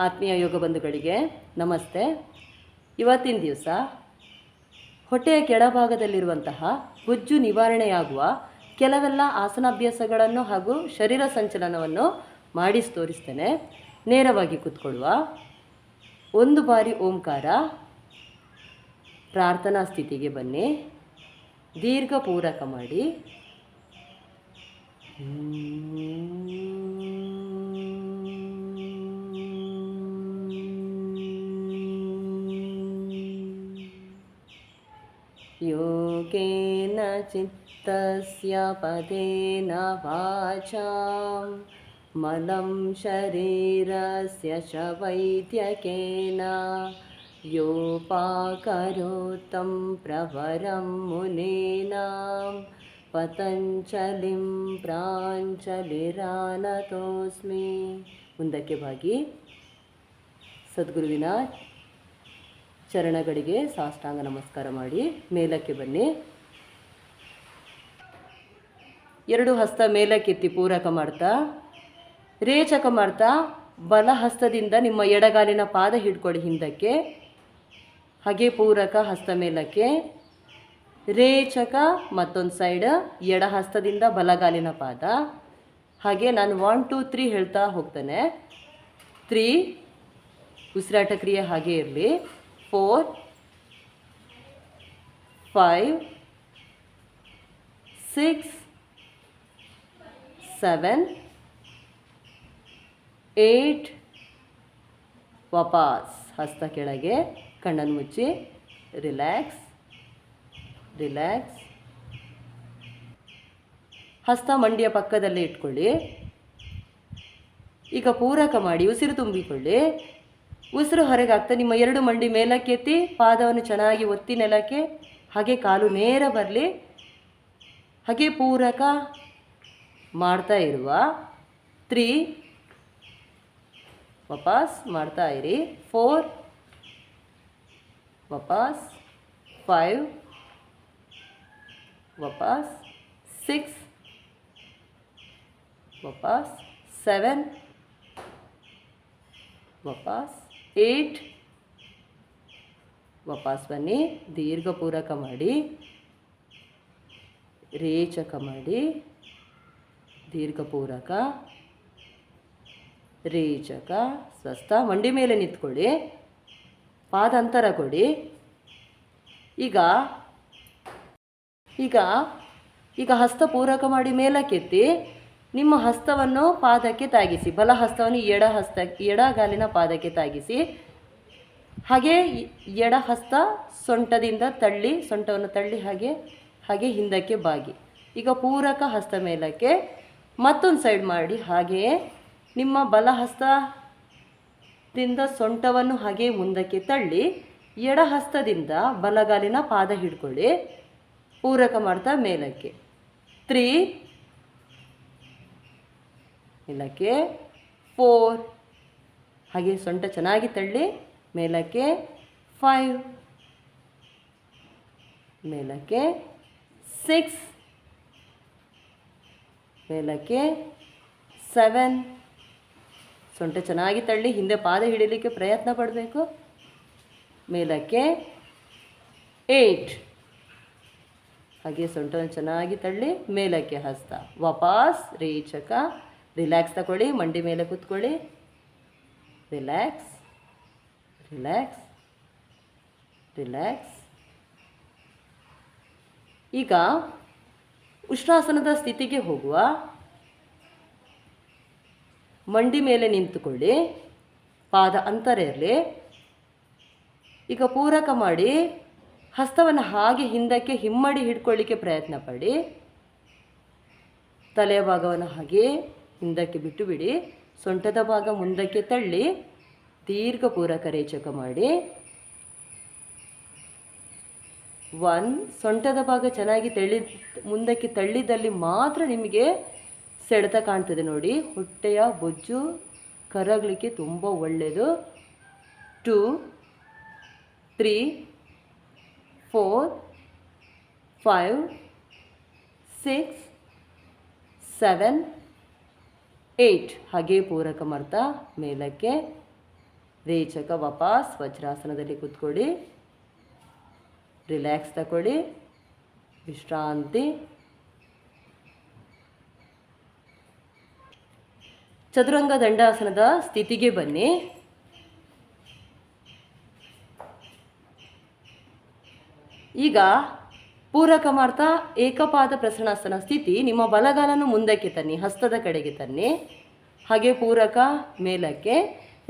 ಆತ್ಮೀಯ ಯೋಗ ಬಂಧುಗಳಿಗೆ ನಮಸ್ತೆ. ಇವತ್ತಿನ ದಿವಸ ಹೊಟ್ಟೆಯ ಕೆಳಭಾಗದಲ್ಲಿರುವಂತಹ ಬೊಜ್ಜು ನಿವಾರಣೆಯಾಗುವ ಕೆಲವೆಲ್ಲ ಆಸನಾಭ್ಯಾಸಗಳನ್ನು ಹಾಗೂ ಶರೀರ ಸಂಚಲನವನ್ನು ಮಾಡಿಸಿ ತೋರಿಸ್ತೇನೆ. ನೇರವಾಗಿ ಕೂತ್ಕೊಳ್ಳುವ. ಒಂದು ಬಾರಿ ಓಂಕಾರ, ಪ್ರಾರ್ಥನಾ ಸ್ಥಿತಿಗೆ ಬನ್ನಿ. ದೀರ್ಘ ಪೂರಕ ಮಾಡಿ. ಯೋಗೇನ ಚಿತ್ತಸ್ಯ ಪದೇನ ವಾಚಾಂ ಮಲಂ ಶರೀರಸ್ಯ ಚ ವೈದ್ಯಕೇನ ಯೋಪಾಕರೋತ್ತಂ ಪ್ರವರಂ ಮುನೀನಾಂ ಪತಂಜಲಿಂ ಪ್ರಾಂಜಲಿರಾನತೋಸ್ಮಿ. ಮುಂದಕ್ಕೆ ಬಾಗಿ ಸದ್ಗುರುವಿನ ಚರಣಗಳಿಗೆ ಸಾಷ್ಟಾಂಗ ನಮಸ್ಕಾರ ಮಾಡಿ ಮೇಲಕ್ಕೆ ಬನ್ನಿ. ಎರಡು ಹಸ್ತ ಮೇಲಕ್ಕೆತ್ತಿ ಪೂರಕ ಮಾಡ್ತಾ, ರೇಚಕ ಮಾಡ್ತಾ ಬಲ ಹಸ್ತದಿಂದ ನಿಮ್ಮ ಎಡಗಾಲಿನ ಪಾದ ಹಿಡ್ಕೊಳ್ಳಿ ಹಿಂದಕ್ಕೆ. ಹಾಗೆ ಪೂರಕ ಹಸ್ತ ಮೇಲಕ್ಕೆ, ರೇಚಕ ಮತ್ತೊಂದು ಸೈಡ್ ಎಡ ಹಸ್ತದಿಂದ ಬಲಗಾಲಿನ ಪಾದ. ಹಾಗೆ ನಾನು 1 2 3 ಹೇಳ್ತಾ ಹೋಗ್ತೇನೆ. 3 ಉಸಿರಾಟ ಕ್ರಿಯೆ ಹಾಗೆ ಇರಲಿ. 4 5 6 7 8 ವಾಪಸ್ ಹಸ್ತ ಕೆಳಗೆ, ಕಣ್ಣನ್ನು ಮುಚ್ಚಿ ರಿಲ್ಯಾಕ್ಸ್ ರಿಲ್ಯಾಕ್ಸ್. ಹಸ್ತ ಮಂಡಿಯ ಪಕ್ಕದಲ್ಲೇ ಇಟ್ಕೊಳ್ಳಿ. ಈಗ ಪೂರಕ ಮಾಡಿ ಉಸಿರು ತುಂಬಿಕೊಳ್ಳಿ. ಉಸಿರು ಹೊರಗೆ ಹಾಕ್ತಾ ನಿಮ್ಮ ಎರಡು ಮಂಡಿ ಮೇಲಕ್ಕೆತ್ತಿ ಪಾದವನ್ನು ಚೆನ್ನಾಗಿ ಒತ್ತಿ ನೆಲಕ್ಕೆ. ಹಾಗೆ ಕಾಲು ನೇರ ಬರಲಿ. ಹಾಗೆ ಪೂರಕ ಮಾಡ್ತಾ ಇರುವ 3 ವಾಪಸ್ ಮಾಡ್ತಾ ಇರಿ. 4 ವಾಪಸ್, 5 ವಾಪಸ್, 6 ವಾಪಸ್, 7 ವಾಪಸ್, 8 ವಾಪಸ್ ಬನ್ನಿ. ದೀರ್ಘ ಪೂರಕ ಮಾಡಿ, ರೇಚಕ ಮಾಡಿ, ದೀರ್ಘ ಪೂರಕ, ರೇಚಕ, ಸ್ವಸ್ಥ. ಮಂಡಿ ಮೇಲೆ ನಿಂತ್ಕೊಳ್ಳಿ, ಪಾದ ಅಂತರ ಕೊಡಿ. ಈಗ ಈಗ ಈಗ ಹಸ್ತ ಪೂರಕ ಮಾಡಿ ಮೇಲಕ್ಕೆತ್ತಿ ನಿಮ್ಮ ಹಸ್ತವನ್ನು ಪಾದಕ್ಕೆ ತಾಗಿಸಿ. ಬಲ ಹಸ್ತವನ್ನು ಎಡಗಾಲಿನ ಪಾದಕ್ಕೆ ತಾಗಿಸಿ. ಹಾಗೆ ಎಡ ಹಸ್ತ ಸೊಂಟದಿಂದ ತಳ್ಳಿ, ಸೊಂಟವನ್ನು ತಳ್ಳಿ ಹಾಗೆ ಹಾಗೆ ಹಿಂದಕ್ಕೆ ಬಾಗಿ. ಈಗ ಪೂರಕ ಹಸ್ತ ಮೇಲಕ್ಕೆ ಮತ್ತೊಂದು ಸೈಡ್ ಮಾಡಿ. ಹಾಗೆಯೇ ನಿಮ್ಮ ಬಲ ಹಸ್ತದಿಂದ ಸೊಂಟವನ್ನು ಹಾಗೆ ಮುಂದಕ್ಕೆ ತಳ್ಳಿ ಎಡ ಹಸ್ತದಿಂದ ಬಲಗಾಲಿನ ಪಾದ ಹಿಡ್ಕೊಳ್ಳಿ. ಪೂರಕ ಮಾಡ್ತಾ ಮೇಲಕ್ಕೆ 3 ಮೇಲಕ್ಕೆ, 4 ಹಾಗೆ ಸೊಂಟ ಚೆನ್ನಾಗಿ ತಳ್ಳಿ ಮೇಲಕ್ಕೆ, 5 ಮೇಲಕ್ಕೆ, 6 ಮೇಲಕ್ಕೆ, 7 ಸೊಂಟ ಚೆನ್ನಾಗಿ ತಳ್ಳಿ ಹಿಂದೆ ಪಾದ ಹಿಡಿಲಿಕ್ಕೆ ಪ್ರಯತ್ನ ಪಡಬೇಕು. ಮೇಲಕ್ಕೆ 8 ಹಾಗೆ ಸೊಂಟವನ್ನು ಚೆನ್ನಾಗಿ ತಳ್ಳಿ ಮೇಲಕ್ಕೆ ಹಸ್ತ. ವಾಪಸ್ ರೇಚಕ. ರಿಲ್ಯಾಕ್ಸ್ ತಗೊಳ್ಳಿ. ಮಂಡಿ ಮೇಲೆ ಕೂತ್ಕೊಳ್ಳಿ. Relax relax relax. ಈಗ ಉಷ್ಟ್ರಾಸನದ ಸ್ಥಿತಿಗೆ ಹೋಗುವ. ಮಂಡಿ ಮೇಲೆ ನಿಂತುಕೊಳ್ಳಿ, ಪಾದ ಅಂತರ ಇರಲಿ. ಈಗ ಪೂರಕ ಮಾಡಿ ಹಸ್ತವನ್ನು ಹಾಗೆ ಹಿಂದಕ್ಕೆ ಹಿಮ್ಮಡಿ ಹಿಡ್ಕೊಳ್ಳಿಕ್ಕೆ ಪ್ರಯತ್ನ ಪಡಿ. ತಲೆಯ ಭಾಗವನ್ನು ಹಾಗೆ ಹಿಂದಕ್ಕೆ ಬಿಟ್ಟು ಬಿಡಿ. ಸೊಂಟದ ಭಾಗ ಮುಂದಕ್ಕೆ ತಳ್ಳಿ ದೀರ್ಘ ಪೂರಕ ರೇಚಕ ಮಾಡಿ. 1 ಸೊಂಟದ ಭಾಗ ಚೆನ್ನಾಗಿ ಮುಂದಕ್ಕೆ ತಳ್ಳಿದಲ್ಲಿ ಮಾತ್ರ ನಿಮಗೆ ಸೆಳೆತ ಕಾಣ್ತದೆ ನೋಡಿ. ಹೊಟ್ಟೆಯ ಬೊಜ್ಜು ಕರಗಲಿಕ್ಕೆ ತುಂಬ ಒಳ್ಳೆಯದು. 2 3 4 5 6 7 8 ಹಾಗೆ ಪೂರಕ ಮಾಡ್ತಾ ಮೇಲಕ್ಕೆ ರೇಚಕ ವಾಪಸ್ ವಜ್ರಾಸನದಲ್ಲಿ ಕೂತ್ಕೊಳ್ಳಿ. ರಿಲ್ಯಾಕ್ಸ್ ತಗೊಳ್ಳಿ. ವಿಶ್ರಾಂತಿ. ಚದುರಂಗ ದಂಡಾಸನದ ಸ್ಥಿತಿಗೆ ಬನ್ನಿ. ಈಗ ಪೂರಕ ಮಾಡ್ತಾ ಏಕಪಾದ ಪ್ರಸರಣಾಸನ ಸ್ಥಿತಿ. ನಿಮ್ಮ ಬಲಗಾಲನ್ನು ಮುಂದಕ್ಕೆ ತನ್ನಿ, ಹಸ್ತದ ಕಡೆಗೆ ತನ್ನಿ. ಹಾಗೆ ಪೂರಕ ಮೇಲಕ್ಕೆ,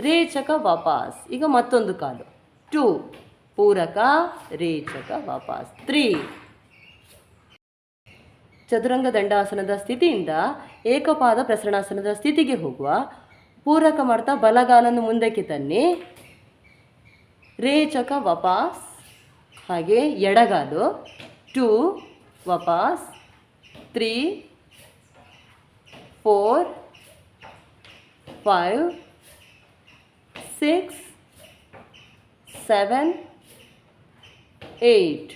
ರೇಚಕ ವಾಪಸ್. ಈಗ ಮತ್ತೊಂದು ಕಾಲು 2, ಪೂರಕ ರೇಚಕ ವಾಪಸ್ 3. ಚದುರಂಗ ದಂಡಾಸನದ ಸ್ಥಿತಿಯಿಂದ ಏಕಪಾದ ಪ್ರಸರಣಾಸನದ ಸ್ಥಿತಿಗೆ ಹೋಗುವ. ಪೂರಕ ಮಾಡ್ತಾ ಬಲಗಾಲನ್ನು ಮುಂದಕ್ಕೆ ತನ್ನಿ, ರೇಚಕ ವಾಪಸ್. ಹಾಗೆ ಎಡಗಾಲು 2, ವಾಪಸ್ 3, 4, 5, 6, 7, 8.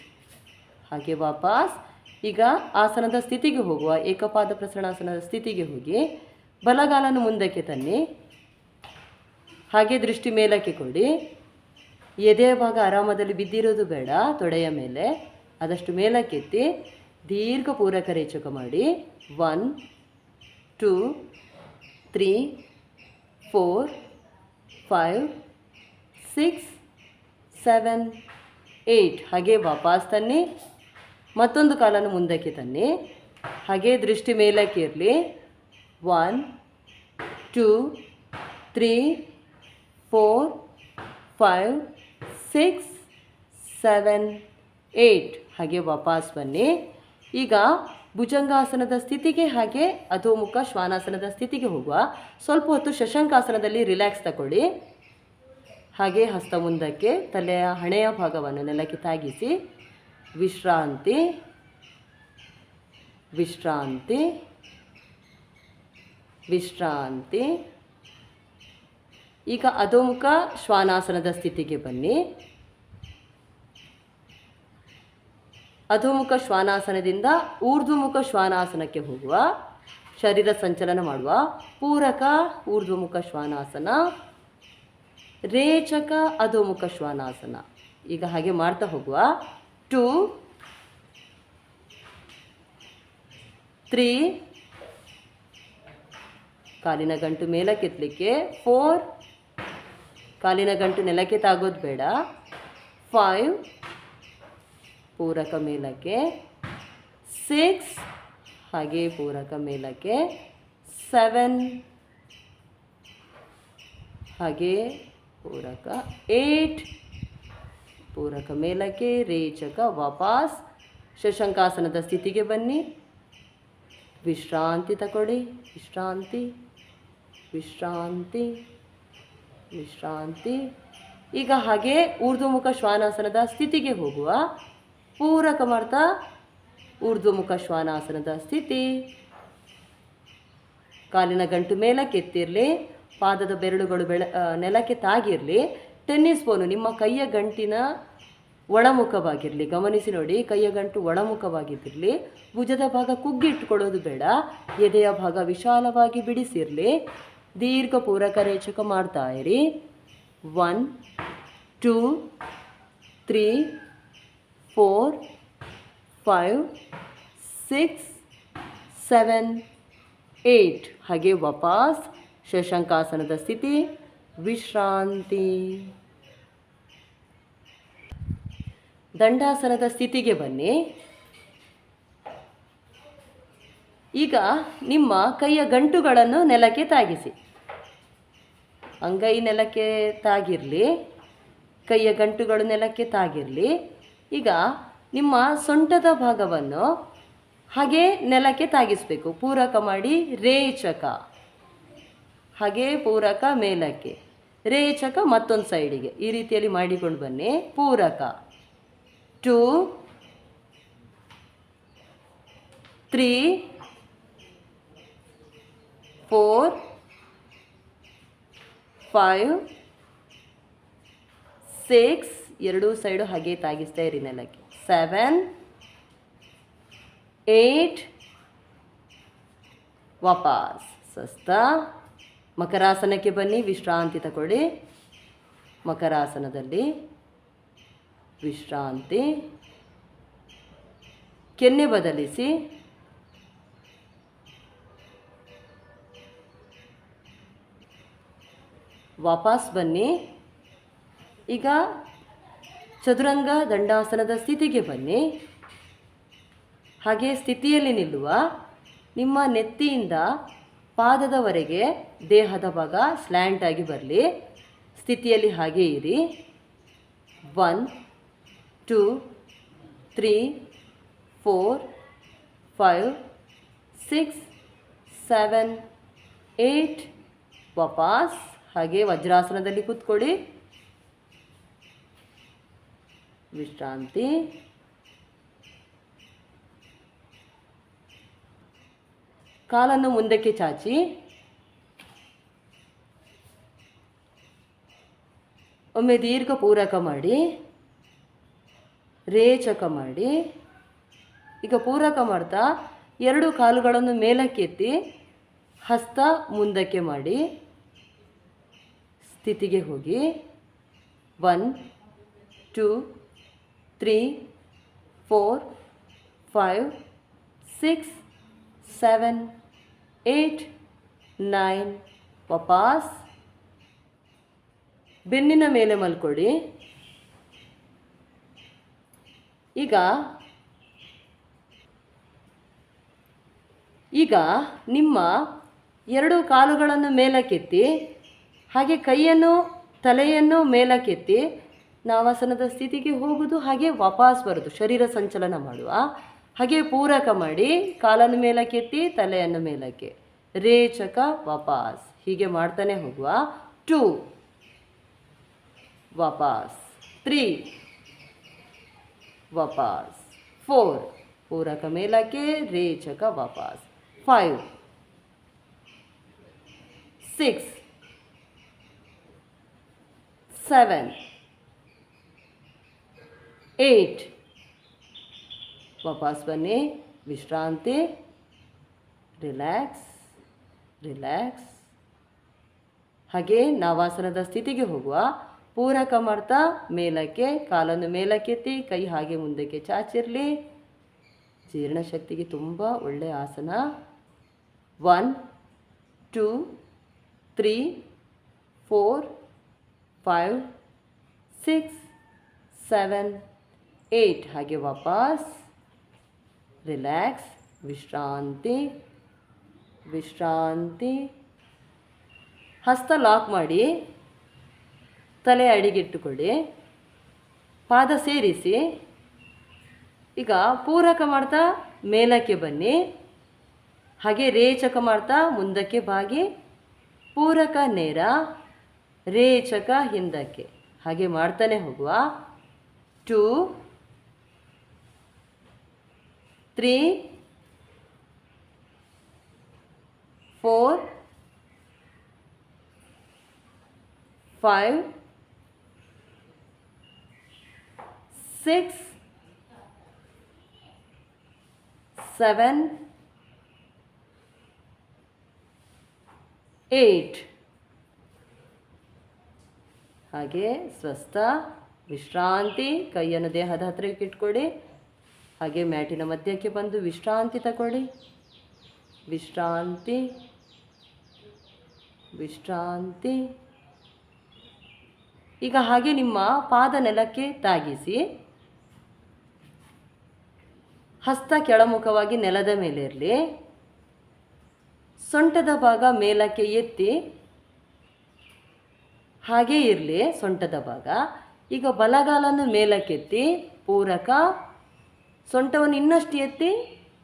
ಹಾಗೆ ವಾಪಸ್. ಈಗ ಆಸನದ ಸ್ಥಿತಿಗೆ ಹೋಗುವ. ಏಕಪಾದ ಪ್ರಸರಣಾಸನದ ಸ್ಥಿತಿಗೆ ಹೋಗಿ ಬಲಗಾಲನ್ನು ಮುಂದಕ್ಕೆ ತನ್ನಿ. ಹಾಗೆ ದೃಷ್ಟಿ ಮೇಲಕ್ಕೆ ಕೊಡಿ. ಎದೆಯ ಭಾಗ ಆರಾಮದಲ್ಲಿ ಬಿದ್ದಿರೋದು ಬೇಡ, ತೊಡೆಯ ಮೇಲೆ ಆದಷ್ಟು ಮೇಲಕ್ಕೆತ್ತಿ ದೀರ್ಘ ಪೂರಕ ರೇಚಕ ಮಾಡಿ. 1, 2, 3, 4, 5, 6, 7, 8. ಹಾಗೆ ವಾಪಸ್ ತನ್ನಿ. ಮತ್ತೊಂದು ಕಾಲನ್ನು ಮುಂದಕ್ಕೆ ತನ್ನಿ. ಹಾಗೆ ದೃಷ್ಟಿ ಮೇಲಕ್ಕೆ ಇರಲಿ. 1, 2, 3, 4, 5, 6, 7, 8. ಹಾಗೆ ವಾಪಸ್ ಬನ್ನಿ. ಈಗ ಭುಜಂಗಾಸನದ ಸ್ಥಿತಿಗೆ ಹಾಗೆ ಅಧೋಮುಖ ಶ್ವಾನಾಸನದ ಸ್ಥಿತಿಗೆ ಹೋಗುವ. ಸ್ವಲ್ಪ ಹೊತ್ತು ಶಶಂಕಾಸನದಲ್ಲಿ ರಿಲ್ಯಾಕ್ಸ್ ತಗೊಳ್ಳಿ. ಹಾಗೆ ಹಸ್ತ ಮುಂದಕ್ಕೆ, ತಲೆಯ ಹಣೆಯ ಭಾಗವನ್ನು ನೆಲಕ್ಕೆ ತಾಗಿಸಿ. ವಿಶ್ರಾಂತಿ, ವಿಶ್ರಾಂತಿ, ವಿಶ್ರಾಂತಿ. ಈಗ ಅಧೋಮುಖ ಶ್ವಾನಾಸನದ ಸ್ಥಿತಿಗೆ ಬನ್ನಿ. ಅಧೋಮುಖ ಶ್ವಾನಾಸನದಿಂದ ಊರ್ಧ್ವಮುಖ ಶ್ವಾನಾಸನಕ್ಕೆ ಹೋಗುವ. ಶರೀರ ಸಂಚಲನ ಮಾಡುವ. ಪೂರಕ ಊರ್ಧ್ವಮುಖ ಶ್ವಾನಾಸನ, ರೇಚಕ ಅಧೋಮುಖ ಶ್ವಾನಾಸನ. ಈಗ ಹಾಗೆ ಮಾಡ್ತಾ ಹೋಗುವ. 2, 3, ಕಾಲಿನ ಗಂಟು ಮೇಲಕ್ಕೆತ್ತಲಿಕ್ಕೆ. 4, ಕಾಲಿನ ಗಂಟು ನೆಲಕ್ಕೆ ತಾಗೋದು ಬೇಡ. 5, ಪೂರಕ ಮೇಲಕ್ಕೆ. 6, ಹಾಗೆ ಪೂರಕ ಮೇಲಕ್ಕೆ. 7, ಹಾಗೆ ಪೂರಕ. 8, ಪೂರಕ ಮೇಲಕ್ಕೆ. ರೇಚಕ ವಾಪಸ್. ಶಶಂಕಾಸನದ ಸ್ಥಿತಿಗೆ ಬನ್ನಿ. ವಿಶ್ರಾಂತಿ ತಗೊಳ್ಳಿ. ವಿಶ್ರಾಂತಿ, ವಿಶ್ರಾಂತಿ, ವಿಶ್ರಾಂತಿ. ಈಗ ಹಾಗೆ ಊರ್ಧ್ವಮುಖ ಶ್ವಾನಾಸನದ ಸ್ಥಿತಿಗೆ ಹೋಗುವ. ಪೂರಕ ಮಾಡ್ತಾ ಊರ್ಧ್ವಮುಖ ಶ್ವಾನಾಸನದ ಸ್ಥಿತಿ. ಕಾಲಿನ ಗಂಟು ಮೇಲಕ್ಕೆ ಎತ್ತಿರಲಿ. ಪಾದದ ಬೆರಳುಗಳು ನೆಲಕ್ಕೆ ತಾಗಿರಲಿ. ಟೆನ್ನಿಸ್ ಬಾಲು ನಿಮ್ಮ ಕೈಯ ಗಂಟಿನ ಒಳಮುಖವಾಗಿರಲಿ. ಗಮನಿಸಿ ನೋಡಿ, ಕೈಯ ಗಂಟು ಒಳಮುಖವಾಗಿದ್ದಿರಲಿ. ಭುಜದ ಭಾಗ ಕುಗ್ಗಿಟ್ಕೊಳ್ಳೋದು ಬೇಡ. ಎದೆಯ ಭಾಗ ವಿಶಾಲವಾಗಿ ಬಿಡಿಸಿರಲಿ. ದೀರ್ಘ ಪೂರಕ ರೇಚಕ ಮಾಡ್ತಾ ಇರಿ. 1, 2, 3, 4, 5, 6, 7, 8. ಹಾಗೆ ವಾಪಸ್ ಶಶಂಕಾಸನದ ಸ್ಥಿತಿ. ವಿಶ್ರಾಂತಿ. ದಂಡಾಸನದ ಸ್ಥಿತಿಗೆ ಬನ್ನಿ. ಈಗ ನಿಮ್ಮ ಕೈಯ ಗಂಟುಗಳನ್ನು ನೆಲಕ್ಕೆ ತಾಗಿಸಿ. ಅಂಗೈ ನೆಲಕ್ಕೆ ತಾಗಿರಲಿ. ಕೈಯ ಗಂಟುಗಳು ನೆಲಕ್ಕೆ ತಾಗಿರಲಿ. ಈಗ ನಿಮ್ಮ ಸೊಂಟದ ಭಾಗವನ್ನು ಹಾಗೆ ನೆಲಕ್ಕೆ ತಾಗಿಸಬೇಕು. ಪೂರಕ ಮಾಡಿ ರೇಚಕ. ಹಾಗೆ ಪೂರಕ ಮೇಲಕ್ಕೆ, ರೇಚಕ ಮತ್ತೊಂದು ಸೈಡಿಗೆ. ಈ ರೀತಿಯಲ್ಲಿ ಮಾಡಿಕೊಂಡು ಬನ್ನಿ. ಪೂರಕ 2, 3, 4, 5, 6, ಎರಡೂ ಸೈಡು ಹಾಗೆ ತಾಗಿಸ್ತಾ ಇರಿ ನೆಲಕ್ಕೆ. 7, 8, ವಾಪಸ್ ಸ್ವಸ್ಥ. ಮಕರಾಸನಕ್ಕೆ ಬನ್ನಿ. ವಿಶ್ರಾಂತಿ ತಗೊಳ್ಳಿ. ಮಕರಾಸನದಲ್ಲಿ ವಿಶ್ರಾಂತಿ. ಕೆನ್ನೆ ಬದಲಿಸಿ ವಾಪಸ್ ಬನ್ನಿ. ಈಗ ಚದುರಂಗ ದಂಡಾಸನದ ಸ್ಥಿತಿಗೆ ಬನ್ನಿ. ಹಾಗೆ ಸ್ಥಿತಿಯಲ್ಲಿ ನಿಲ್ಲುವ. ನಿಮ್ಮ ನೆತ್ತಿಯಿಂದ ಪಾದದವರೆಗೆ ದೇಹದ ಭಾಗ ಸ್ಲ್ಯಾಂಟ್ ಆಗಿ ಬರಲಿ. ಸ್ಥಿತಿಯಲ್ಲಿ ಹಾಗೆ ಇರಿ. 1 2 3 4 5 6 7 8. ವಾಪಸ್ ಹಾಗೆ ವಜ್ರಾಸನದಲ್ಲಿ ಕೂತ್ಕೊಳ್ಳಿ. ವಿಶ್ರಾಂತಿ. ಕಾಲನ್ನು ಮುಂದಕ್ಕೆ ಚಾಚಿ ಒಮ್ಮೆ ದೀರ್ಘ ಪೂರಕ ಮಾಡಿ, ರೇಚಕ ಮಾಡಿ. ಈಗ ಪೂರಕ ಮಾಡ್ತಾ 2 ಕಾಲುಗಳನ್ನು ಮೇಲಕ್ಕೆತ್ತಿ ಹಸ್ತ ಮುಂದಕ್ಕೆ ಮಾಡಿ ಸ್ಥಿತಿಗೆ ಹೋಗಿ. 1 2 3 4 5 6 7 8 9. ವಾಪಸ್ ಬೆನ್ನಿನ ಮೇಲೆ ಮಲ್ಕೊಳ್ಳಿ. ಈಗ ನಿಮ್ಮ 2 ಕಾಲುಗಳನ್ನು ಮೇಲಕ್ಕೆತ್ತಿ ಹಾಗೆ ಕೈಯನ್ನು ತಲೆಯನ್ನು ಮೇಲಕ್ಕೆತ್ತಿ ನಾವಾಸನದ ಸ್ಥಿತಿಗೆ ಹೋಗುವುದು, ಹಾಗೆ ವಾಪಸ್ ಬರೋದು. ಶರೀರ ಸಂಚಲನ ಮಾಡುವ ಹಾಗೆ ಪೂರಕ ಮಾಡಿ. ಕಾಲನ್ನು ಮೇಲಕ್ಕೆತ್ತಿ ತಲೆಯನ್ನು ಮೇಲಕ್ಕೆ, ರೇಚಕ, ವಾಪಸ್. ಹೀಗೆ ಮಾಡ್ತಾನೆ ಹೋಗುವ. 2 ವಾಪಸ್, 3 ವಾಪಸ್, 4 ಪೂರಕ ಮೇಲಕ್ಕೆ, ರೇಚಕ, ವಾಪಸ್, 5 6 7 8. ವಾಪಸ್ ಬನ್ನಿ. ವಿಶ್ರಾಂತಿ. Relax relax. ಹಾಗೆ ನಾವಾಸನದ ಸ್ಥಿತಿಗೆ ಹೋಗುವ. ಪೂರಕ ಮಾಡ್ತಾ ಮೇಲಕ್ಕೆ, ಕಾಲನ್ನು ಮೇಲಕ್ಕೆತ್ತಿ, ಕೈ ಹಾಗೆ ಮುಂದಕ್ಕೆ ಚಾಚಿರಲಿ. ಜೀರ್ಣಶಕ್ತಿಗೆ ತುಂಬ ಒಳ್ಳೆಯ ಆಸನ. 1 2 3 4 5 6 7 8. ಹಾಗೆ ವಾಪಸ್. ರಿಲ್ಯಾಕ್ಸ್. ವಿಶ್ರಾಂತಿ ವಿಶ್ರಾಂತಿ. ಹಸ್ತ ಲಾಕ್ ಮಾಡಿ ತಲೆ ಅಡಿಗಿಟ್ಟುಕೊಳ್ಳಿ. ಪಾದ ಸೇರಿಸಿ. ಈಗ ಪೂರಕ ಮಾಡ್ತಾ ಮೇಲಕ್ಕೆ ಬನ್ನಿ. ಹಾಗೆ ರೇಚಕ ಮಾಡ್ತಾ ಮುಂದಕ್ಕೆ ಬಾಗಿ, ಪೂರಕ ನೇರ, ರೇಚಕ ಹಿಂದಕ್ಕೆ. ಹಾಗೆ ಮಾಡ್ತಾನೆ ಹೋಗುವ. 2 3 4 5 6 7 8. ಹಾಗೆ ಸ್ವಸ್ಥ. ವಿಶ್ರಾಂತಿ. ಕೈಯನ್ನು ದೇಹದ ಹತ್ತಿರಕ್ಕೆ ಇಟ್ಕೊಳ್ಳಿ. ಹಾಗೆ ಮ್ಯಾಟಿನ ಮಧ್ಯಕ್ಕೆ ಬಂದು ವಿಶ್ರಾಂತಿ ತಗೊಳ್ಳಿ. ವಿಶ್ರಾಂತಿ ವಿಶ್ರಾಂತಿ. ಈಗ ಹಾಗೆ ನಿಮ್ಮ ಪಾದ ನೆಲಕ್ಕೆ ತಾಗಿಸಿ, ಹಸ್ತ ಕೆಳಮುಖವಾಗಿ ನೆಲದ ಮೇಲೆ ಇರಲಿ. ಸೊಂಟದ ಭಾಗ ಮೇಲಕ್ಕೆ ಎತ್ತಿ ಹಾಗೇ ಇರಲಿ ಸೊಂಟದ ಭಾಗ. ಈಗ ಬಲಗಾಲನ್ನು ಮೇಲಕ್ಕೆತ್ತಿ ಪೂರಕ, ಸೊಂಟವನ್ನು ಇನ್ನಷ್ಟು ಎತ್ತಿ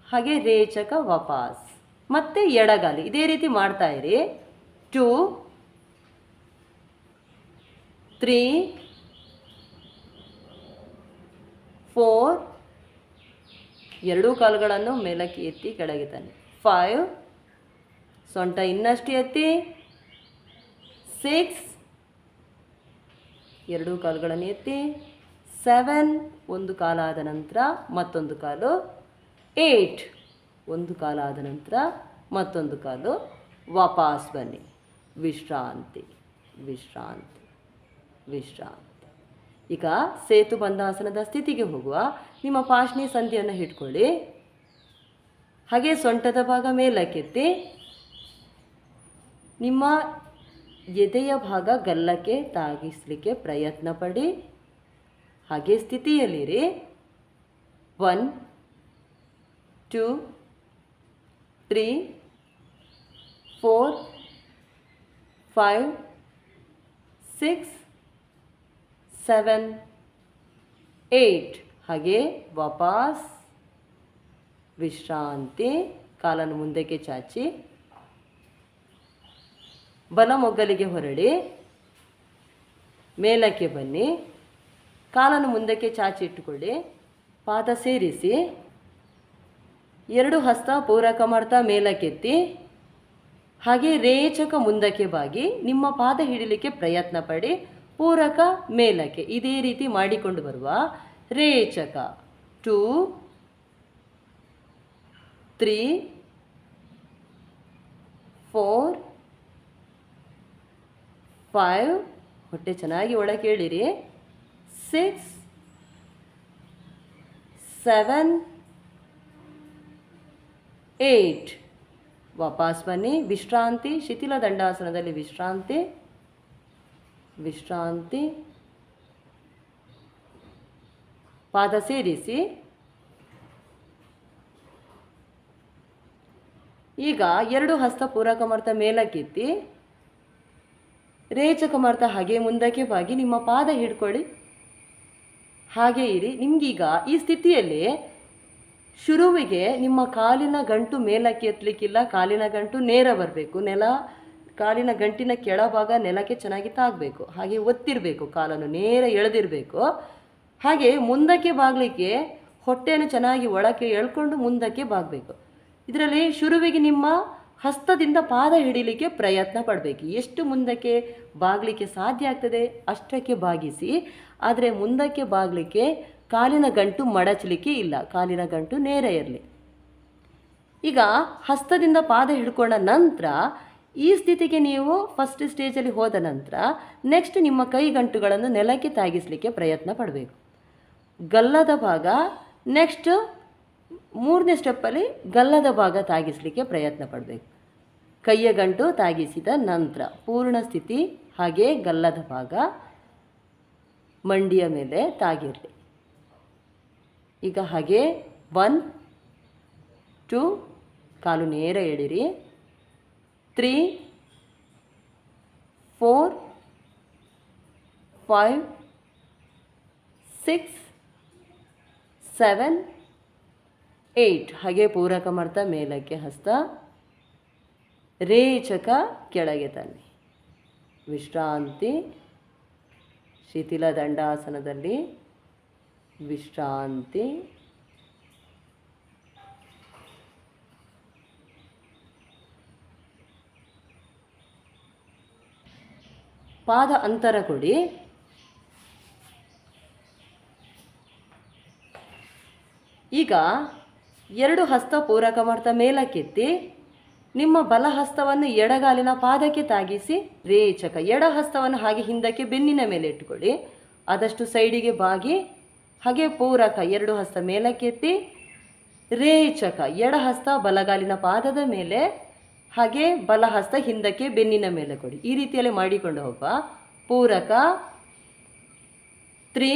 ಹಾಗೆ ರೇಚಕ, ವಾಪಸ್. ಮತ್ತೆ ಎಡಗಾಲಿ ಇದೇ ರೀತಿ ಮಾಡ್ತಾ ಇರಿ. 2 3 4 2 ಕಾಲುಗಳನ್ನು ಮೇಲಕ್ಕೆ ಎತ್ತಿ ಕೆಳಗೆ ತನ್ನಿ. 5 ಸೊಂಟ ಇನ್ನಷ್ಟು ಎತ್ತಿ. 6 2 ಕಾಲುಗಳನ್ನು ಎತ್ತಿ. 7 ಒಂದು ಕಾಲಾದ ನಂತರ ಮತ್ತೊಂದು ಕಾಲು. 8 ಒಂದು ಕಾಲಾದ ನಂತರ ಮತ್ತೊಂದು ಕಾಲು. ವಾಪಸ್ ಬನ್ನಿ. ವಿಶ್ರಾಂತಿ ವಿಶ್ರಾಂತಿ ವಿಶ್ರಾಂತಿ. ಈಗ ಸೇತು ಬಂಧಾಸನದ ಸ್ಥಿತಿಗೆ ಹೋಗುವ. ನಿಮ್ಮ ಪಾಶ್ನಿ ಸಂಧಿಯನ್ನು ಹಿಡ್ಕೊಳ್ಳಿ. ಹಾಗೆ ಸೊಂಟದ ಭಾಗ ಮೇಲಕ್ಕೆತ್ತಿ ನಿಮ್ಮ ಎದೆಯ ಭಾಗ ಗಲ್ಲಕ್ಕೆ ತಾಗಿಸಲಿಕ್ಕೆ ಪ್ರಯತ್ನ ಪಡಿ. ಹಾಗೆ ಸ್ಥಿತಿಯಲ್ಲಿರಿ. 1 2 3 4 5 6 7 8. ಹಾಗೆ ವಾಪಸ್ ವಿಶ್ರಾಂತಿ. ಕಾಲನ್ನು ಮುಂದಕ್ಕೆ ಚಾಚಿ ಬಲ ಮೊಗ್ಗಲಿಗೆ ಹೊರಡಿ. ಮೇಲಕ್ಕೆ ಬನ್ನಿ. ಕಾಲನ್ನು ಮುಂದಕ್ಕೆ ಚಾಚಿ ಇಟ್ಟುಕೊಳ್ಳಿ. ಪಾದ ಸೇರಿಸಿ. 2 ಹಸ್ತ ಪೂರಕ ಮಾಡ್ತಾ ಮೇಲಕ್ಕೆತ್ತಿ. ಹಾಗೆ ರೇಚಕ ಮುಂದಕ್ಕೆ ಬಾಗಿ ನಿಮ್ಮ ಪಾದ ಹಿಡಿಲಿಕ್ಕೆ ಪ್ರಯತ್ನ ಪಡಿ. ಪೂರಕ ಮೇಲಕ್ಕೆ ಇದೇ ರೀತಿ ಮಾಡಿಕೊಂಡು ಬರುವ. ರೇಚಕ 2 3 4 5. ಹೊಟ್ಟೆ ಚೆನ್ನಾಗಿ ಒಳಗೆ ಕೇಳಿರಿ. 6 7 8. ವಾಪಸ್ ಬನ್ನಿ. ವಿಶ್ರಾಂತಿ. ಶಿಥಿಲ ದಂಡಾಸನದಲ್ಲಿ ವಿಶ್ರಾಂತಿ. ವಿಶ್ರಾಂತಿ. ಪಾದ ಸೇರಿಸಿ. ಈಗ 2 ಹಸ್ತ ಪೂರಕ ಮಾಡ್ತಾ ಮೇಲಕ್ಕೆತ್ತಿ. ರೇಚಕ ಮಾಡ್ತಾ ಹಾಗೆ ಮುಂದಕ್ಕೆ ಬಾಗಿ ನಿಮ್ಮ ಪಾದ ಹಿಡ್ಕೊಳ್ಳಿ. ಹಾಗೆ ಇರಿ. ನಿಮಗೀಗ ಈ ಸ್ಥಿತಿಯಲ್ಲಿ ಶುರುವಿಗೆ ನಿಮ್ಮ ಕಾಲಿನ ಗಂಟು ಮೇಲಕ್ಕೆ ಎತ್ತಲಿಕ್ಕಿಲ್ಲ. ಕಾಲಿನ ಗಂಟು ನೇರ ಬರಬೇಕು. ಕಾಲಿನ ಗಂಟಿನ ಕೆಳಭಾಗ ನೆಲಕ್ಕೆ ಚೆನ್ನಾಗಿ ತಾಗಬೇಕು. ಹಾಗೆ ಒತ್ತಿರಬೇಕು. ಕಾಲನ್ನು ನೇರ ಎಳೆದಿರಬೇಕು. ಹಾಗೆ ಮುಂದಕ್ಕೆ ಬಾಗಲಿಕ್ಕೆ ಹೊಟ್ಟೆಯನ್ನು ಚೆನ್ನಾಗಿ ಒಳಕ್ಕೆ ಎಳ್ಕೊಂಡು ಮುಂದಕ್ಕೆ ಬಾಗಬೇಕು. ಇದರಲ್ಲಿ ಶುರುವಿಗೆ ನಿಮ್ಮ ಹಸ್ತದಿಂದ ಪಾದ ಹಿಡಿಲಿಕ್ಕೆ ಪ್ರಯತ್ನ ಪಡಬೇಕು. ಎಷ್ಟು ಮುಂದಕ್ಕೆ ಬಾಗಲಿಕ್ಕೆ ಸಾಧ್ಯ ಆಗ್ತದೆ ಅಷ್ಟಕ್ಕೆ ಬಾಗಿಸಿ. ಆದರೆ ಮುಂದಕ್ಕೆ ಬಾಗಲಿಕ್ಕೆ ಕಾಲಿನ ಗಂಟು ಮಡಚಲಿಕ್ಕೆ ಇಲ್ಲ. ಕಾಲಿನ ಗಂಟು ನೇರ ಇರಲಿ. ಈಗ ಹಸ್ತದಿಂದ ಪಾದ ಹಿಡ್ಕೊಂಡ ನಂತರ ಈ ಸ್ಥಿತಿಗೆ ನೀವು ಫಸ್ಟ್ ಸ್ಟೇಜಲ್ಲಿ ಹೋದ ನಂತರ ನೆಕ್ಸ್ಟ್ ನಿಮ್ಮ ಕೈ ಗಂಟುಗಳನ್ನು ನೆಲಕ್ಕೆ ತಾಗಿಸಲಿಕ್ಕೆ ಪ್ರಯತ್ನ ಪಡಬೇಕು. ಗಲ್ಲದ ಭಾಗ ನೆಕ್ಸ್ಟ್ 3ನೇ ಸ್ಟೆಪ್ಪಲ್ಲಿ ಗಲ್ಲದ ಭಾಗ ತಾಗಿಸಲಿಕ್ಕೆ ಪ್ರಯತ್ನ ಪಡಬೇಕು. ಕೈಯ ಗಂಟು ತಾಗಿಸಿದ ನಂತರ ಪೂರ್ಣ ಸ್ಥಿತಿ. ಹಾಗೆ ಗಲ್ಲದ ಭಾಗ ಮಂಡಿಯ ಮೇಲೆ ತಾಗಿರಲಿ. ಈಗ ಹಾಗೆ 1 2 ಕಾಲು ನೇರ ಎಳಿರಿ. 3 4 5 6 7 8. ಹಾಗೆ ಪೂರಕ ಮಾಡ್ತಾ ಮೇಲಕ್ಕೆ ಹಸ್ತ. ರೇಚಕ ಕೆಳಗೆ ತನ್ನಿ. ವಿಶ್ರಾಂತಿ. ಶಿಥಿಲ ದಂಡಾಸನದಲ್ಲಿ ವಿಶ್ರಾಂತಿ. ಪಾದ ಅಂತರ ಕೊಡಿ. ಈಗ 2 ಹಸ್ತ ಪೂರಕ ಮಾಡ್ತಾ ಮೇಲಕ್ಕೆತ್ತಿ ನಿಮ್ಮ ಬಲ ಹಸ್ತವನ್ನು ಎಡಗಾಲಿನ ಪಾದಕ್ಕೆ ತಾಗಿಸಿ ರೇಚಕ. ಎಡ ಹಸ್ತವನ್ನು ಹಾಗೆ ಹಿಂದಕ್ಕೆ ಬೆನ್ನಿನ ಮೇಲೆ ಇಟ್ಟುಕೊಳ್ಳಿ. ಆದಷ್ಟು ಸೈಡಿಗೆ ಬಾಗಿ ಹಾಗೆ ಪೂರಕ 2 ಹಸ್ತ ಮೇಲಕ್ಕೆತ್ತಿ ರೇಚಕ. ಎಡ ಹಸ್ತ ಬಲಗಾಲಿನ ಪಾದದ ಮೇಲೆ ಹಾಗೆ ಬಲ ಹಸ್ತ ಹಿಂದಕ್ಕೆ ಬೆನ್ನಿನ ಮೇಲೆ ಕೊಡಿ. ಈ ರೀತಿಯಲ್ಲಿ ಮಾಡಿಕೊಂಡು ಹೋಗುವ. ಪೂರಕ 3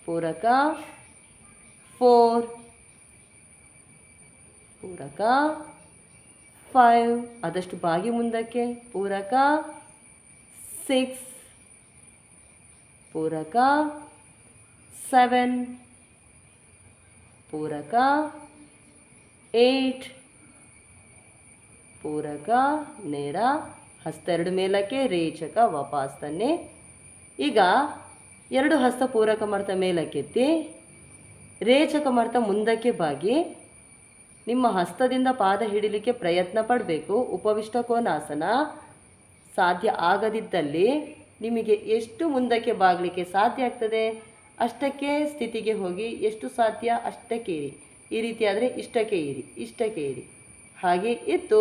ಪೂರಕ 4 ಪೂರಕ 5. ಆದಷ್ಟು ಬಾಗಿ ಮುಂದಕ್ಕೆ. ಪೂರಕ 6 ಪೂರಕ 7 ಪೂರಕ 8 ಪೂರಕ ನೇರ. ಹಸ್ತ 2 ಮೇಲಕ್ಕೆ. ರೇಚಕ ವಾಪಸ್ ತನ್ನಿ. ಈಗ 2 ಹಸ್ತ ಪೂರಕ ಮಾಡ್ತಾ ಮೇಲಕ್ಕೆತ್ತಿ ರೇಚಕ ಮಾಡ್ತಾ ಮುಂದಕ್ಕೆ ಬಾಗಿ ನಿಮ್ಮ ಹಸ್ತದಿಂದ ಪಾದ ಹಿಡಿಲಿಕ್ಕೆ ಪ್ರಯತ್ನ ಪಡಬೇಕು. ಉಪವಿಷ್ಟ ಕೋನಾಸನ. ಸಾಧ್ಯ ಆಗದಿದ್ದಲ್ಲಿ ನಿಮಗೆ ಎಷ್ಟು ಮುಂದಕ್ಕೆ ಬಾಗಲಿಕ್ಕೆ ಸಾಧ್ಯ ಆಗ್ತದೆ ಅಷ್ಟಕ್ಕೆ ಸ್ಥಿತಿಗೆ ಹೋಗಿ. ಎಷ್ಟು ಸಾಧ್ಯ ಅಷ್ಟಕ್ಕೆ ಇರಿ. ಈ ರೀತಿ ಆದರೆ ಇಷ್ಟಕ್ಕೆ ಇರಿ, ಇಷ್ಟಕ್ಕೆ ಇರಿ. ಹಾಗೆ ಇತ್ತು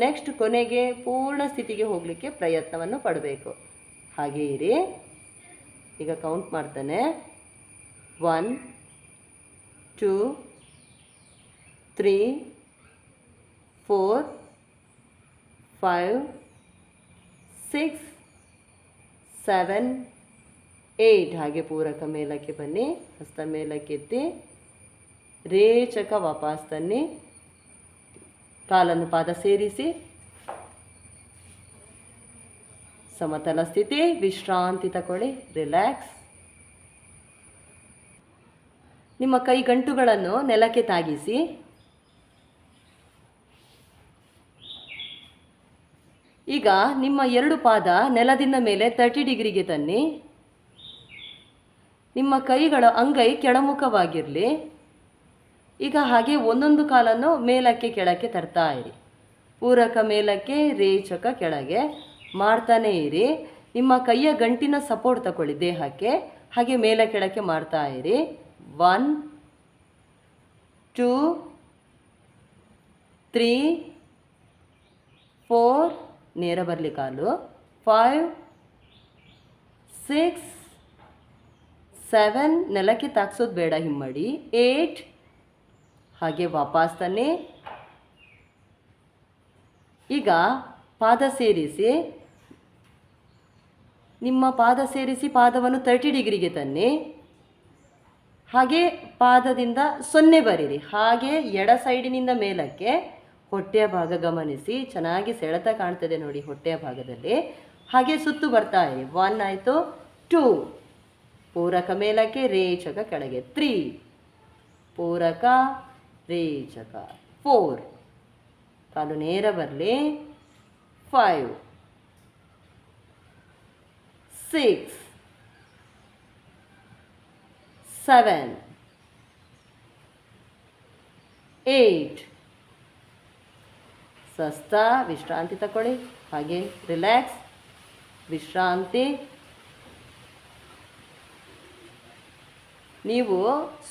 ನೆಕ್ಸ್ಟ್ ಕೊನೆಗೆ ಪೂರ್ಣ ಸ್ಥಿತಿಗೆ ಹೋಗಲಿಕ್ಕೆ ಪ್ರಯತ್ನವನ್ನು ಪಡಬೇಕು. ಹಾಗೇ ಇರಿ. ಈಗ ಕೌಂಟ್ ಮಾಡ್ತಾನೆ. 1 2 3 4 5 6 7 8. ಹಾಗೆ ಪೂರಕ ಮೇಲಕ್ಕೆ ಬನ್ನಿ. ಹಸ್ತ ಮೇಲಕ್ಕೆತ್ತಿ ರೇಚಕ ವಾಪಸ್ ತನ್ನಿ. ಕಾಲನ್ನು ಪಾದ ಸೇರಿಸಿ ಸಮತಲ ಸ್ಥಿತಿ. ವಿಶ್ರಾಂತಿ ತಗೊಳ್ಳಿ, ರಿಲ್ಯಾಕ್ಸ್. ನಿಮ್ಮ ಕೈ ಗಂಟುಗಳನ್ನು ನೆಲಕ್ಕೆ ತಾಗಿಸಿ. ಈಗ ನಿಮ್ಮ 2 ಪಾದ ನೆಲದಿಂದ ಮೇಲೆ 30 ಡಿಗ್ರಿಗೆ ತನ್ನಿ. ನಿಮ್ಮ ಕೈಗಳ ಅಂಗೈ ಕೆಳಮುಖವಾಗಿರಲಿ. ಈಗ ಹಾಗೆ ಒಂದೊಂದು ಕಾಲನ್ನು ಮೇಲಕ್ಕೆ ಕೆಳಕ್ಕೆ ತರ್ತಾ ಇರಿ. ಪೂರಕ ಮೇಲಕ್ಕೆ, ರೇಚಕ ಕೆಳಗೆ ಮಾಡ್ತಾನೇ ಇರಿ. ನಿಮ್ಮ ಕೈಯ ಗಂಟಿನ ಸಪೋರ್ಟ್ ತಗೊಳ್ಳಿ ದೇಹಕ್ಕೆ. ಹಾಗೆ ಮೇಲೆ ಕೆಳಕ್ಕೆ ಮಾಡ್ತಾ ಇರಿ. 1 2 3 4 ನೇರ ಬರಲಿ ಕಾಲು. 5 6 7 ನೆಲಕ್ಕೆ ತಾಕ್ಸೋದು ಬೇಡ, ಹಿಮ್ಮಡಿ. 8 ಹಾಗೆ ವಾಪಸ್ ತನ್ನಿ. ಈಗ ಪಾದ ಸೇರಿಸಿ, ನಿಮ್ಮ ಪಾದ ಸೇರಿಸಿ ಪಾದವನ್ನು 30 ಡಿಗ್ರಿಗೆ ತನ್ನಿ. ಹಾಗೆ ಪಾದದಿಂದ 0 ಬರೀರಿ. ಹಾಗೆ ಎಡ ಸೈಡಿನಿಂದ ಮೇಲಕ್ಕೆ ಹೊಟ್ಟೆಯ ಭಾಗ ಗಮನಿಸಿ. ಚೆನ್ನಾಗಿ ಸೆಳೆತ ಕಾಣ್ತದೆ ನೋಡಿ ಹೊಟ್ಟೆಯ ಭಾಗದಲ್ಲಿ. ಹಾಗೆ ಸುತ್ತು ಬರ್ತಾ ಇರಿ. 1 ಆಯಿತು. 2 ಪೂರಕ ಮೇಲಕ್ಕೆ, ರೇಚಕ ಕೆಳಗೆ. 3 ಪೂರಕ ರೇಚಕ. 4 ಕಾಲು ನೇರ ಬರಲಿ. 5 6 7 8. ಸ್ವಸ್ಥ. ವಿಶ್ರಾಂತಿ ತಗೊಳ್ಳಿ. ಹಾಗೆ ರಿಲ್ಯಾಕ್ಸ್, ವಿಶ್ರಾಂತಿ. ನೀವು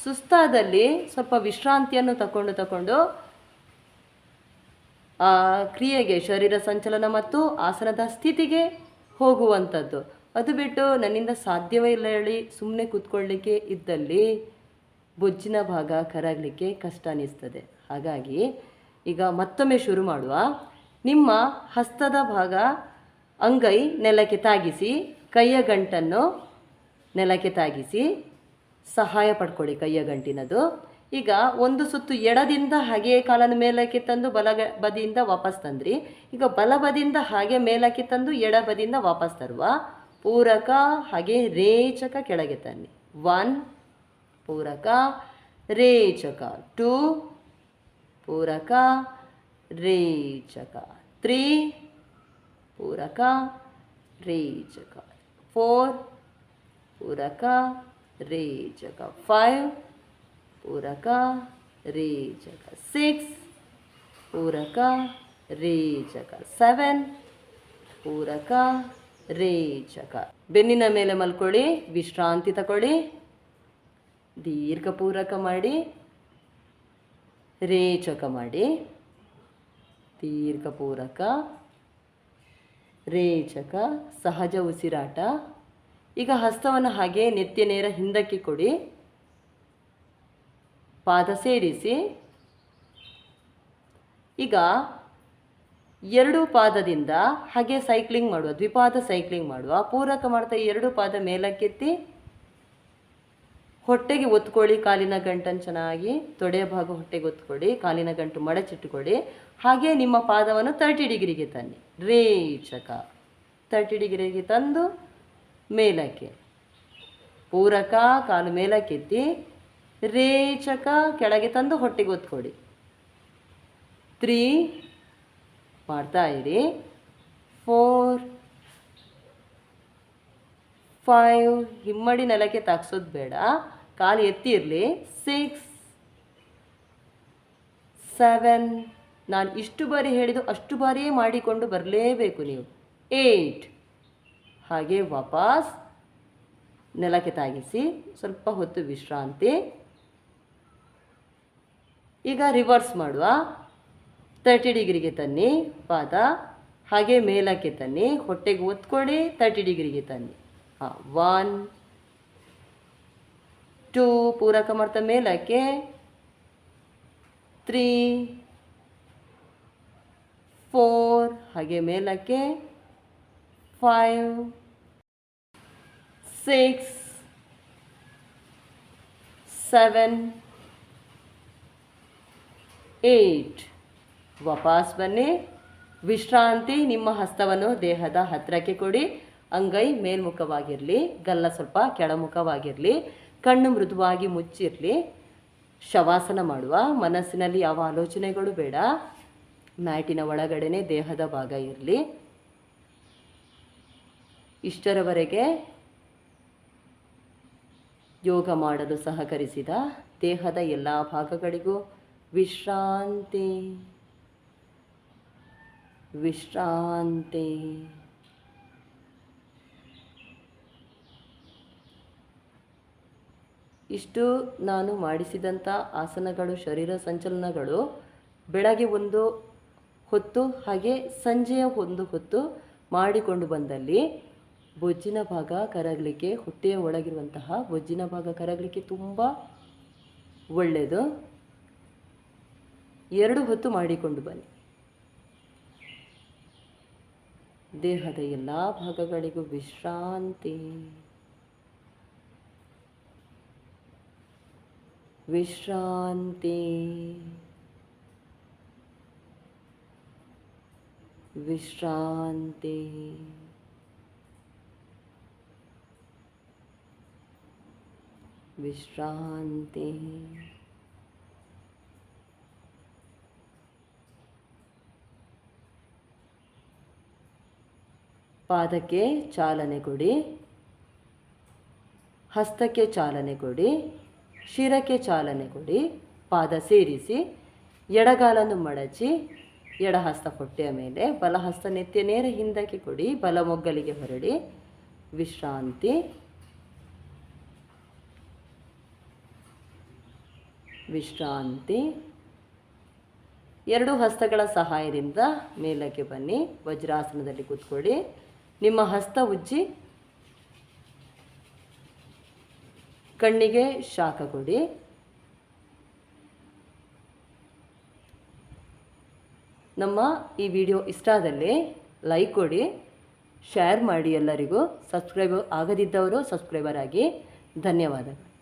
ಸುಸ್ತಾದಲ್ಲಿ ಸ್ವಲ್ಪ ವಿಶ್ರಾಂತಿಯನ್ನು ತಗೊಂಡು ಆ ಕ್ರಿಯೆಗೆ, ಶರೀರ ಸಂಚಲನ ಮತ್ತು ಆಸನದ ಸ್ಥಿತಿಗೆ ಹೋಗುವಂಥದ್ದು. ಅದು ಬಿಟ್ಟು ನನ್ನಿಂದ ಸಾಧ್ಯವೇ ಇಲ್ಲ ಹೇಳಿ ಸುಮ್ಮನೆ ಕೂತ್ಕೊಳ್ಳಿಕ್ಕೆ ಇದ್ದಲ್ಲಿ ಬೊಜ್ಜಿನ ಭಾಗ ಕರಗಲಿಕ್ಕೆ ಕಷ್ಟ ಅನ್ನಿಸ್ತದೆ. ಹಾಗಾಗಿ ಈಗ ಮತ್ತೊಮ್ಮೆ ಶುರು ಮಾಡುವ. ನಿಮ್ಮ ಹಸ್ತದ ಭಾಗ ಅಂಗೈ ನೆಲಕ್ಕೆ ತಾಗಿಸಿ, ಕೈಯ ಗಂಟನ್ನು ನೆಲಕ್ಕೆ ತಾಗಿಸಿ ಸಹಾಯ ಪಡ್ಕೊಳ್ಳಿ ಕೈಯ ಗಂಟಿನದು. ಈಗ ಒಂದು ಸುತ್ತು ಎಡದಿಂದ ಹಾಗೆಯೇ ಕಾಲನ್ನು ಮೇಲಕ್ಕೆ ತಂದು ಬದಿಯಿಂದ ವಾಪಸ್ ತಂದ್ರಿ. ಈಗ ಬಲಬದಿಯಿಂದ ಹಾಗೆ ಮೇಲಕ್ಕೆ ತಂದು ಎಡಬದಿಯಿಂದ ವಾಪಸ್ ತರುವ. ಪೂರಕ ಹಾಗೆ ರೇಚಕ ಕೆಳಗೆ ತನ್ನಿ. 1 ಪೂರಕ ರೇಚಕ. 2 ಪೂರಕ ರೇಚಕ. 3 ಪೂರಕ ರೇಚಕ. 4 ಪೂರಕ ರೇಚಕ. 5 ಪೂರಕ ರೇಚಕ. 6 ಪೂರಕ ರೇಚಕ. 7 ಪೂರಕ ರೇಚಕ. ಬೆನ್ನಿನ ಮೇಲೆ ಮಲ್ಕೊಳ್ಳಿ, ವಿಶ್ರಾಂತಿ ತಗೊಳ್ಳಿ. ದೀರ್ಘ ಪೂರಕ ಮಾಡಿ, ರೇಚಕ ಮಾಡಿ. ದೀರ್ಘ ಪೂರಕ, ರೇಚಕ, ಸಹಜ ಉಸಿರಾಟ. ಈಗ ಹಸ್ತವನ್ನು ಹಾಗೆ ನೆತ್ತಿಯ ನೇರ ಹಿಂದಕ್ಕೆ ಕೊಡಿ. ಪಾದ ಸೇರಿಸಿ. ಈಗ 2 ಪಾದದಿಂದ ಹಾಗೆ ಸೈಕ್ಲಿಂಗ್ ಮಾಡುವ, ದ್ವಿಪಾದ ಸೈಕ್ಲಿಂಗ್ ಮಾಡುವ. ಪೂರಕ ಮಾಡ್ತಾ 2 ಪಾದ ಮೇಲಕ್ಕೆತ್ತಿ ಹೊಟ್ಟೆಗೆ ಒತ್ಕೊಳ್ಳಿ. ಕಾಲಿನ ಗಂಟನ್ನು ಚೆನ್ನಾಗಿ ತೊಡೆಯ ಭಾಗ ಹೊಟ್ಟೆಗೆ ಒತ್ಕೊಳ್ಳಿ. ಕಾಲಿನ ಗಂಟು ಮಡಚಿಟ್ಟುಕೊಳ್ಳಿ. ಹಾಗೆ ನಿಮ್ಮ ಪಾದವನ್ನು 30 ಡಿಗ್ರಿಗೆ ತನ್ನಿ. ರೇಚಕ 30 ಡಿಗ್ರಿಗೆ ತಂದು ಮೇಲಕ್ಕೆ. ಪೂರಕ ಕಾಲು ಮೇಲಕ್ಕೆತ್ತಿ, ರೇಚಕ ಕೆಳಗೆ ತಂದು ಹೊಟ್ಟೆಗೆ ಒತ್ಕೊಡಿ. 3 ಮಾಡ್ತಾ ಇರಿ. 4 5 ಹಿಮ್ಮಡಿ ನೆಲಕ್ಕೆ ತಾಕ್ಸೋದು ಬೇಡ, ಕಾಲು ಎತ್ತಿ ಇರಲಿ. 6 7 ನಾನು ಇಷ್ಟು ಬಾರಿ ಹೇಳಿದ್ದು ಅಷ್ಟು ಬಾರಿಯೇ ಮಾಡಿಕೊಂಡು ಬರಲೇಬೇಕು ನೀವು. 8 ಹಾಗೆ ವಾಪಸ್ ನೆಲಕ್ಕೆ ತಾಗಿಸಿ ಸ್ವಲ್ಪ ಹೊತ್ತು ವಿಶ್ರಾಂತಿ. ಈಗ ರಿವರ್ಸ್ ಮಾಡುವ. 30 ಡಿಗ್ರಿಗೆ ತನ್ನಿ ಪಾದ. ಹಾಗೆ ಮೇಲಕ್ಕೆ ತನ್ನಿ, ಹೊಟ್ಟೆಗೆ ಒತ್ಕೊಳ್ಳಿ, 30 ಡಿಗ್ರಿಗೆ ತನ್ನಿ. 1 2 ಪೂರಕ ಮಾಡ್ತಾ ಮೇಲಕ್ಕೆ, 3 4 ಹಾಗೆ ಮೇಲಕ್ಕೆ, 5 6 7 8 ವಾಪಸ್ ಬನ್ನಿ. ವಿಶ್ರಾಂತಿ. ನಿಮ್ಮ ಹಸ್ತವನ್ನು ದೇಹದ ಹತ್ತಿರಕ್ಕೆ ಕೊಡಿ. ಅಂಗೈ ಮೇಲ್ಮುಖವಾಗಿರಲಿ, ಗಲ್ಲ ಸ್ವಲ್ಪ ಕೆಳಮುಖವಾಗಿರಲಿ, ಕಣ್ಣು ಮೃದುವಾಗಿ ಮುಚ್ಚಿರಲಿ. ಶವಾಸನ ಮಾಡುವ. ಮನಸ್ಸಿನಲ್ಲಿ ಯಾವ ಆಲೋಚನೆಗಳು ಬೇಡ. ಮ್ಯಾಟಿನ ಒಳಗಡೆನೆ ದೇಹದ ಭಾಗ ಇರಲಿ. ಇಷ್ಟರವರೆಗೆ ಯೋಗ ಮಾಡಲು ಸಹಕರಿಸಿದ ದೇಹದ ಎಲ್ಲ ಭಾಗಗಳಿಗೂ ವಿಶ್ರಾಂತಿ ವಿಶ್ರಾಂತಿ. ಇಷ್ಟು ನಾನು ಮಾಡಿಸಿದಂಥ ಆಸನಗಳು, ಶರೀರ ಸಂಚಲನಗಳು ಬೆಳಗ್ಗೆ ಒಂದು ಹೊತ್ತು ಹಾಗೆ ಸಂಜೆಯ ಒಂದು ಹೊತ್ತು ಮಾಡಿಕೊಂಡು ಬಂದಲ್ಲಿ ಬೊಜ್ಜಿನ ಭಾಗ ಕರಗಲಿಕ್ಕೆ, ಹೊಟ್ಟೆಯ ಒಳಗಿರುವಂತಹ ಬೊಜ್ಜಿನ ಭಾಗ ಕರಗಲಿಕ್ಕೆ ತುಂಬ ಒಳ್ಳೆಯದು. 2 ಹೊತ್ತು ಮಾಡಿಕೊಂಡು ಬನ್ನಿ. ದೇಹದ ಎಲ್ಲ ಭಾಗಗಳಿಗೂ ವಿಶ್ರಾಂತಿ ವಿಶ್ರಾಂತಿ ವಿಶ್ರಾಂತಿ. ವಿಶ್ರಾಂತಿ. ಪಾದಕ್ಕೆ ಚಾಲನೆ ಕೊಡಿ, ಹಸ್ತಕ್ಕೆ ಚಾಲನೆ ಕೊಡಿ, ಶಿರಕ್ಕೆ ಚಾಲನೆ ಕೊಡಿ. ಪಾದ ಸೇರಿಸಿ ಎಡಗಾಲನ್ನು ಮಡಚಿ ಎಡಹಸ್ತ ಹೊಟ್ಟೆಯ ಮೇಲೆ, ಬಲಹಸ್ತ ನೆತ್ತಿಯ ನೇರ ಹಿಂದಕ್ಕೆ ಕೊಡಿ. ಬಲ ಮೊಗ್ಗಲಿಗೆ ಹೊರಡಿ. ವಿಶ್ರಾಂತಿ ವಿಶ್ರಾಂತಿ. 2 ಹಸ್ತಗಳ ಸಹಾಯದಿಂದ ಮೇಲಕ್ಕೆ ಬನ್ನಿ. ವಜ್ರಾಸನದಲ್ಲಿ ಕೂತ್ಕೊಳ್ಳಿ. ನಿಮ್ಮ ಹಸ್ತ ಉಜ್ಜಿ ಕಣ್ಣಿಗೆ ಶಾಖ ಕೊಡಿ. ನಮ್ಮ ಈ ವಿಡಿಯೋ ಇಷ್ಟ ಆದಲ್ಲಿ ಲೈಕ್ ಕೊಡಿ, ಶೇರ್ ಮಾಡಿ. ಎಲ್ಲರಿಗೂ ಸಬ್ಸ್ಕ್ರೈಬ್ ಆಗದಿದ್ದವರು ಸಬ್ಸ್ಕ್ರೈಬರ್ ಆಗಿ. ಧನ್ಯವಾದಗಳು.